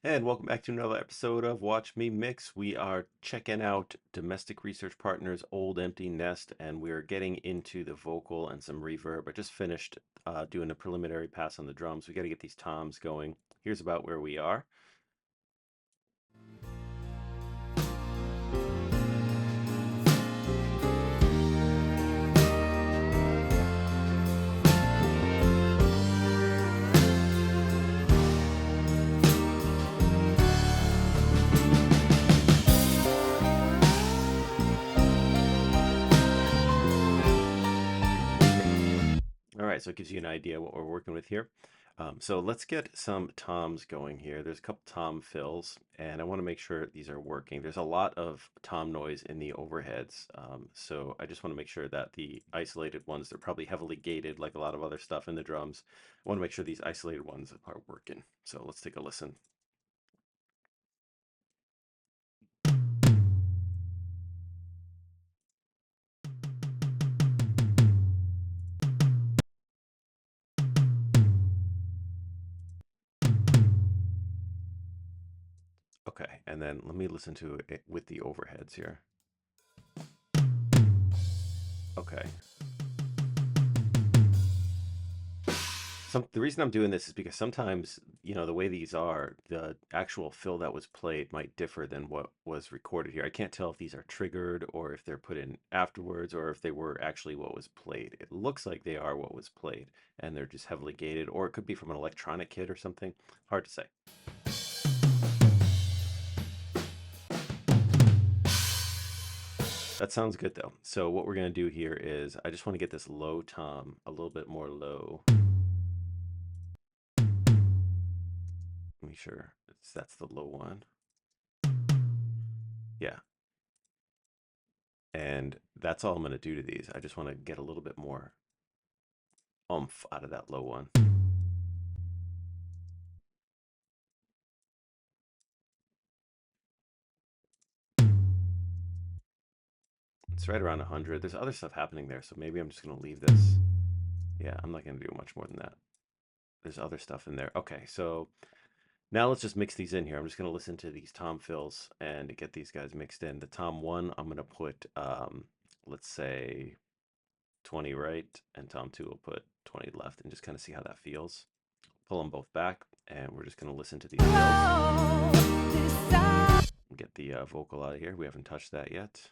And welcome back to another episode of Watch Me Mix. We are checking out Domestic Research Partners' Old Empty Nest, and we're getting into the vocal and some reverb. I just finished doing a preliminary pass on the drums. We got to get these toms going. Here's about where we are. All right, so it gives you an idea what we're working with here. So let's get some toms going here. There's a couple tom fills, and I want to make sure these are working. There's a lot of tom noise in the overheads, so I just want to make sure that the isolated ones, they're probably heavily gated like a lot of other stuff in the drums. I want to make sure these isolated ones are working. So let's take a listen. Okay, and then let me listen to it with the overheads here. Okay. The reason I'm doing this is because sometimes, the way these are, the actual fill that was played might differ than what was recorded here. I can't tell if these are triggered or if they're put in afterwards or if they were actually what was played. It looks like they are what was played and they're just heavily gated, or it could be from an electronic kit or something. Hard to say. That sounds good though. So what we're going to do here is I just want to get this low tom a little bit more low. Let me sure that's the low one. Yeah. And that's all I'm going to do to these. I just want to get a little bit more oomph out of that low one. It's right around 100. There's other stuff happening there, so maybe I'm just going to leave this. Yeah, I'm not going to do much more than that. There's other stuff in there. Okay, so now let's just mix these in here. I'm just going to listen to these tom fills and get these guys mixed in. The tom 1, I'm going to put, let's say, 20 right, and tom 2 will put 20 left, and just kind of see how that feels. Pull them both back, and we're just going to listen to these fills. Get the vocal out of here. We haven't touched that yet.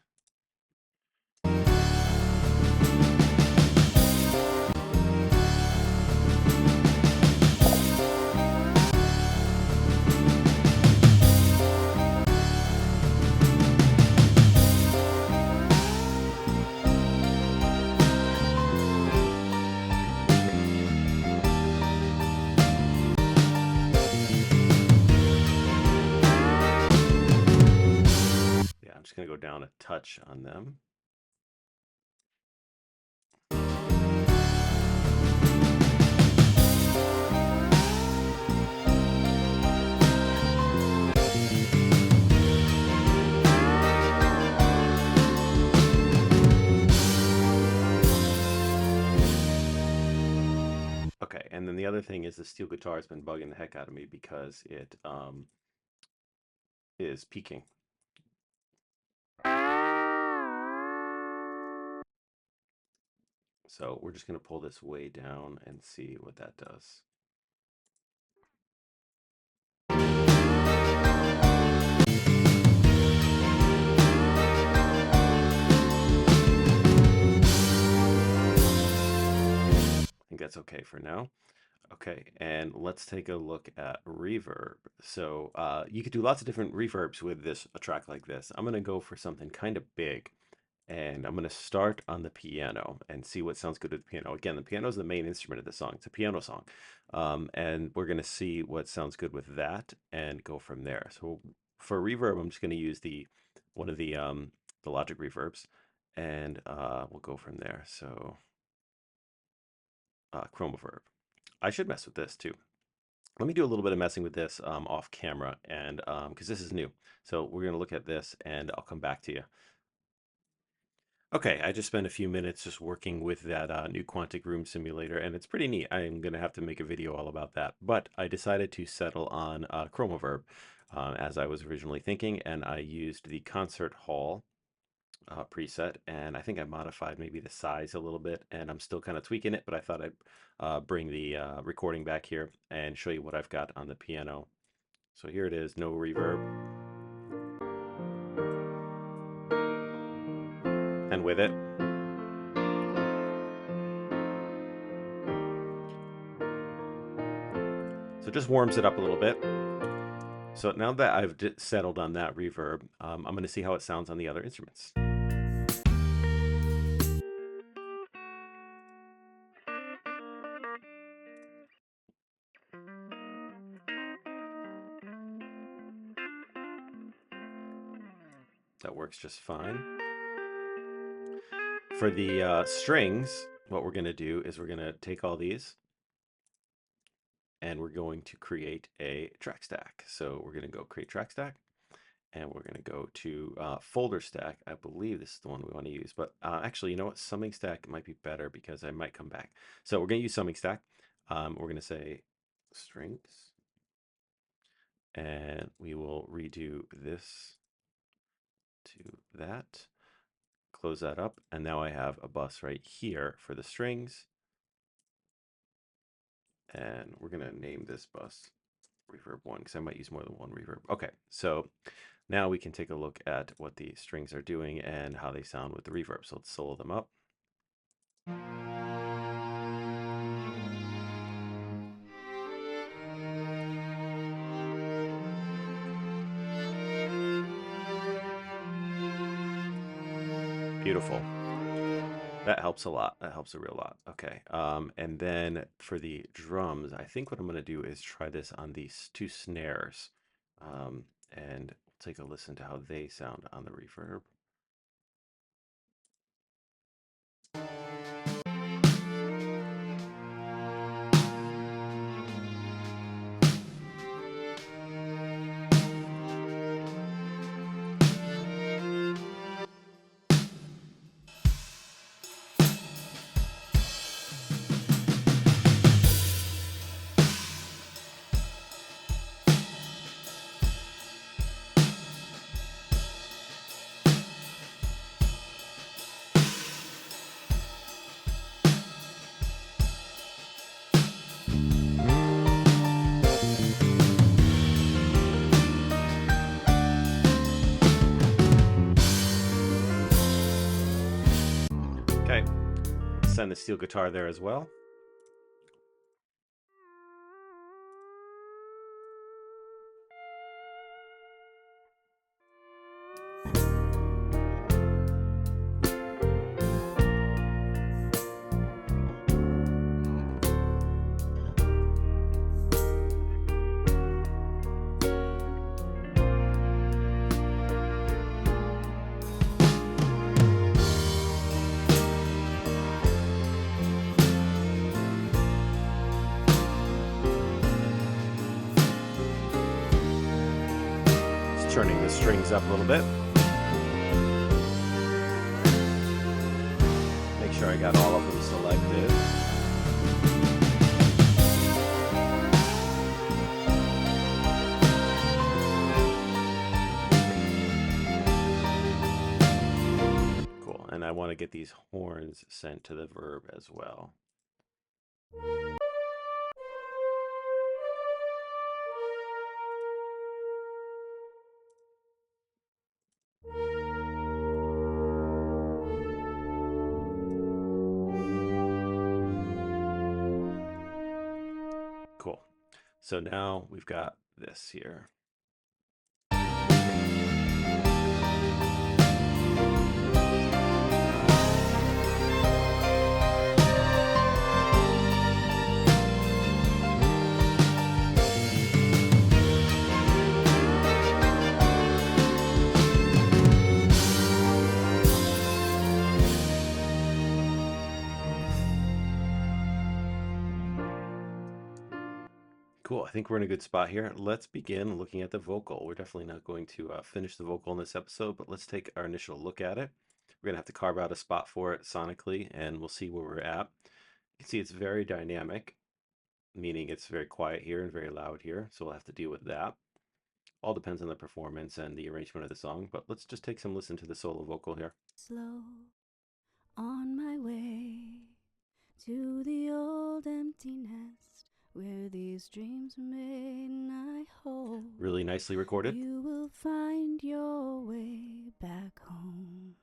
Yeah, I'm just going to go down a touch on them. Okay, and then the other thing is the steel guitar has been bugging the heck out of me because it is peaking. So we're just going to pull this way down and see what that does. I think that's okay for now. Okay, and let's take a look at reverb. So you could do lots of different reverbs with a track like this. I'm going to go for something kind of big, and I'm going to start on the piano and see what sounds good with the piano. Again, the piano is the main instrument of the song. It's a piano song, and we're going to see what sounds good with that and go from there. So for reverb, I'm just going to use one of the Logic reverbs, and we'll go from there. So Chromaverb. I should mess with this too. Let me do a little bit of messing with this off camera, and because this is new. So we're going to look at this, and I'll come back to you. Okay, I just spent a few minutes just working with that new Quantic Room simulator, and it's pretty neat. I'm going to have to make a video all about that. But I decided to settle on Chromaverb as I was originally thinking, and I used the Concert Hall preset, and I think I modified maybe the size a little bit, and I'm still kind of tweaking it, but I thought I'd bring the recording back here and show you what I've got on the piano. So here it is, no reverb, and with it, so it just warms it up a little bit. So now that I've settled on that reverb, I'm going to see how it sounds on the other instruments. That works just fine. For the strings, what we're going to do is we're going to take all these and we're going to create a track stack. So we're going to go create track stack, and we're going to go to folder stack. I believe this is the one we want to use, but actually, you know what? Summing stack might be better because I might come back. So we're going to use summing stack. We're going to say strings, and we will redo this to that. Close that up, and now I have a bus right here for the strings, and we're going to name this bus reverb 1 because I might use more than one reverb. Okay, so now we can take a look at what the strings are doing and how they sound with the reverb. So let's solo them up. Beautiful. That helps a lot. That helps a real lot. Okay. And then for the drums, I think what I'm going to do is try this on these two snares. And take a listen to how they sound on the reverb. Okay. Send the steel guitar there as well. Just turning the strings up a little bit. Make sure I got all of them selected. Cool. And I want to get these horns sent to the verb as well. Cool. So now we've got this here. Cool. I think we're in a good spot here. Let's begin looking at the vocal. We're definitely not going to finish the vocal in this episode, but let's take our initial look at it. We're going to have to carve out a spot for it sonically, and we'll see where we're at. You can see it's very dynamic, meaning it's very quiet here and very loud here. So we'll have to deal with that. All depends on the performance and the arrangement of the song, but let's just take some listen to the solo vocal here. Slow on my way to the old empty nest where these dreams were made, and I hope Really nicely recorded. you will find your way back home.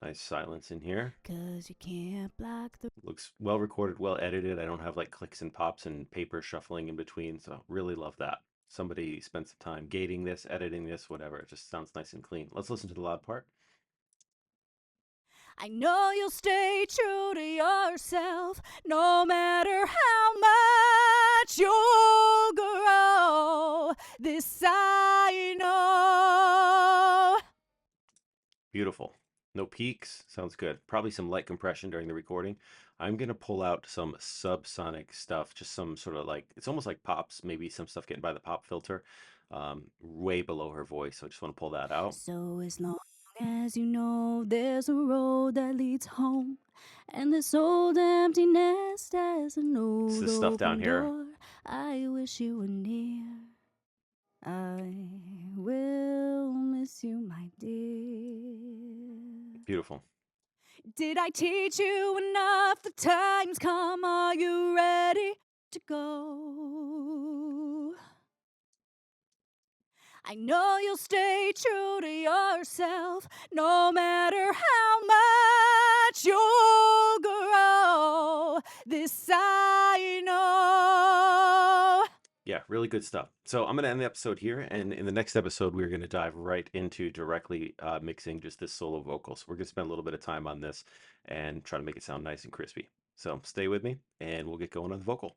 Nice silence in here. 'Cause you can't block the Looks well recorded, well edited. I don't have like clicks and pops and paper shuffling in between, so really love that. Somebody spent some time gating this, editing this, whatever. It just sounds nice and clean. Let's listen to the loud part. I know you'll stay true to yourself no matter how much you'll grow. This I know. Beautiful. No peaks. Sounds good. Probably some light compression during the recording. I'm going to pull out some subsonic stuff, just some sort of like, it's almost like pops, maybe some stuff getting by the pop filter, way below her voice. So I just want to pull that out. So as long as you know there's a road that leads home, and this old empty nest has an It's old this stuff down open here. door, I wish you were near. I will miss you, my dear. Beautiful. Did I teach you enough? The time's come. Are you ready to go? I know you'll stay true to yourself no matter how much you'll grow. This I know. Yeah, really good stuff. So I'm going to end the episode here. And in the next episode, we're going to dive right into directly mixing just this solo vocal. So we're going to spend a little bit of time on this and try to make it sound nice and crispy. So stay with me and we'll get going on the vocal.